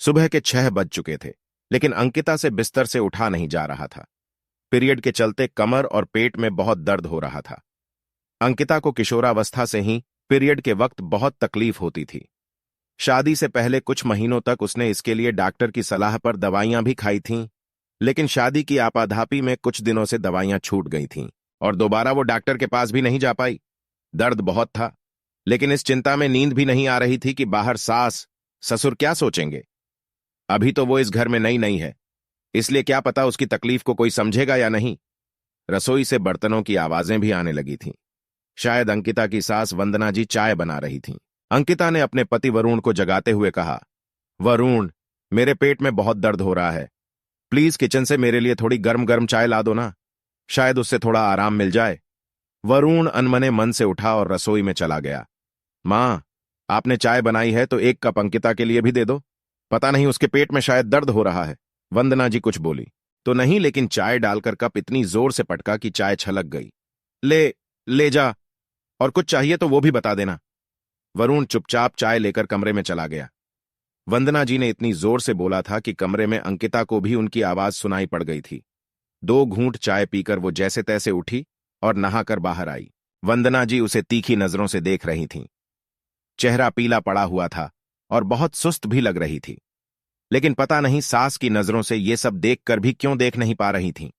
सुबह के 6 बज चुके थे, लेकिन अंकिता से बिस्तर से उठा नहीं जा रहा था। पीरियड के चलते कमर और पेट में बहुत दर्द हो रहा था। अंकिता को किशोरावस्था से ही पीरियड के वक्त बहुत तकलीफ होती थी। शादी से पहले कुछ महीनों तक उसने इसके लिए डॉक्टर की सलाह पर दवाइयां भी खाई थीं, लेकिन शादी की आपाधापी में कुछ दिनों से दवाइयां छूट गई थीं और दोबारा वो डॉक्टर के पास भी नहीं जा पाई। दर्द बहुत था, लेकिन इस चिंता में नींद भी नहीं आ रही थी कि बाहर सास ससुर क्या सोचेंगे। अभी तो वो इस घर में नई नई है, इसलिए क्या पता उसकी तकलीफ को कोई समझेगा या नहीं। रसोई से बर्तनों की आवाजें भी आने लगी थीं। शायद अंकिता की सास वंदना जी चाय बना रही थीं। अंकिता ने अपने पति वरुण को जगाते हुए कहा, वरुण, मेरे पेट में बहुत दर्द हो रहा है, प्लीज किचन से मेरे लिए थोड़ी गर्म गर्म चाय ला दो ना, शायद उससे थोड़ा आराम मिल जाए। वरुण अनमने मन से उठा और रसोई में चला गया। मां, आपने चाय बनाई है तो एक कप अंकिता के लिए भी दे दो, पता नहीं उसके पेट में शायद दर्द हो रहा है। वंदना जी कुछ बोली तो नहीं, लेकिन चाय डालकर कप इतनी जोर से पटका कि चाय छलक गई। ले जा, और कुछ चाहिए तो वो भी बता देना। वरुण चुपचाप चाय लेकर कमरे में चला गया। वंदना जी ने इतनी जोर से बोला था कि कमरे में अंकिता को भी उनकी आवाज सुनाई पड़ गई थी। 2 घूंट चाय पीकर वो जैसे तैसे उठी और नहाकर बाहर आई। वंदना जी उसे तीखी नजरों से देख रही थीं। चेहरा पीला पड़ा हुआ था और बहुत सुस्त भी लग रही थी, लेकिन पता नहीं सास की नजरों से ये सब देखकर भी क्यों देख नहीं पा रही थीं।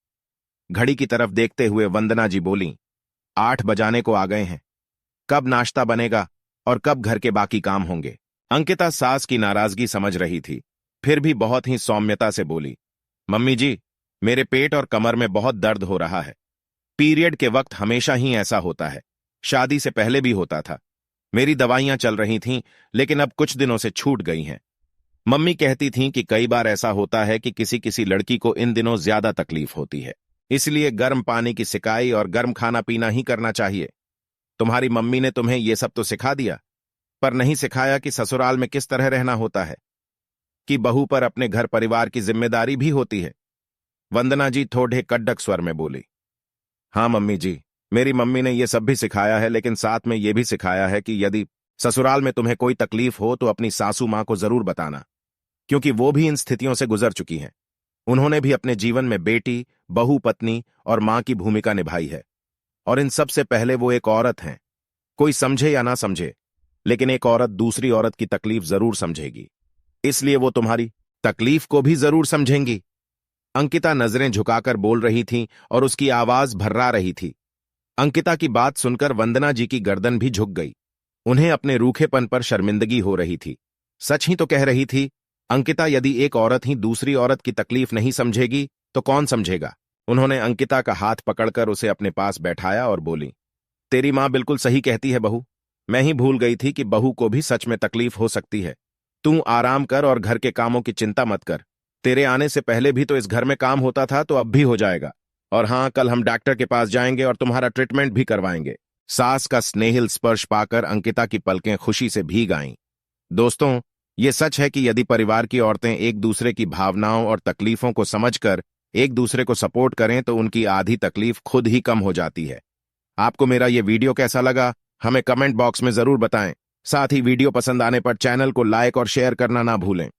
घड़ी की तरफ देखते हुए वंदना जी बोली, 8 बजाने को आ गए हैं, कब नाश्ता बनेगा और कब घर के बाकी काम होंगे। अंकिता सास की नाराजगी समझ रही थी, फिर भी बहुत ही सौम्यता से बोली, मम्मी जी, मेरे पेट और कमर में बहुत दर्द हो रहा है। पीरियड के वक्त हमेशा ही ऐसा होता है, शादी से पहले भी होता था। मेरी दवाइयां चल रही थीं, लेकिन अब कुछ दिनों से छूट गई हैं। मम्मी कहती थीं कि कई बार ऐसा होता है कि किसी किसी लड़की को इन दिनों ज्यादा तकलीफ होती है, इसलिए गर्म पानी की सिकाई और गर्म खाना पीना ही करना चाहिए। तुम्हारी मम्मी ने तुम्हें यह सब तो सिखा दिया, पर नहीं सिखाया कि ससुराल में किस तरह रहना होता है, कि बहू पर अपने घर परिवार की जिम्मेदारी भी होती है। वंदना जी थोड़े कड़क स्वर में बोली, हाँ मम्मी जी, मेरी मम्मी ने यह सब भी सिखाया है, लेकिन साथ में यह भी सिखाया है कि यदि ससुराल में तुम्हें कोई तकलीफ हो तो अपनी सासू मां को जरूर बताना, क्योंकि वो भी इन स्थितियों से गुजर चुकी हैं। उन्होंने भी अपने जीवन में बेटी, बहू, पत्नी और मां की भूमिका निभाई है, और इन सबसे पहले वो एक औरत हैं। कोई समझे या ना समझे, लेकिन एक औरत दूसरी औरत की तकलीफ जरूर समझेगी, इसलिए वो तुम्हारी तकलीफ को भी जरूर समझेंगी। अंकिता नजरें झुकाकर बोल रही थी और उसकी आवाज भर्रा रही थी। अंकिता की बात सुनकर वंदना जी की गर्दन भी झुक गई। उन्हें अपने रूखेपन पर शर्मिंदगी हो रही थी। सच ही तो कह रही थी अंकिता, यदि एक औरत ही दूसरी औरत की तकलीफ नहीं समझेगी तो कौन समझेगा। उन्होंने अंकिता का हाथ पकड़कर उसे अपने पास बैठाया और बोली, तेरी मां बिल्कुल सही कहती है बहू, मैं ही भूल गई थी कि बहू को भी सच में तकलीफ हो सकती है। तू आराम कर और घर के कामों की चिंता मत कर। तेरे आने से पहले भी तो इस घर में काम होता था, तो अब भी हो जाएगा। और हाँ, कल हम डॉक्टर के पास जाएंगे और तुम्हारा ट्रीटमेंट भी करवाएंगे। सास का स्नेहिल स्पर्श पाकर अंकिता की पलकें खुशी से भीग आईं। दोस्तों, ये सच है कि यदि परिवार की औरतें एक दूसरे की भावनाओं और तकलीफों को समझकर एक दूसरे को सपोर्ट करें तो उनकी आधी तकलीफ खुद ही कम हो जाती है। आपको मेरा ये वीडियो कैसा लगा, हमें कमेंट बॉक्स में जरूर बताएं। साथ ही वीडियो पसंद आने पर चैनल को लाइक और शेयर करना ना भूलें।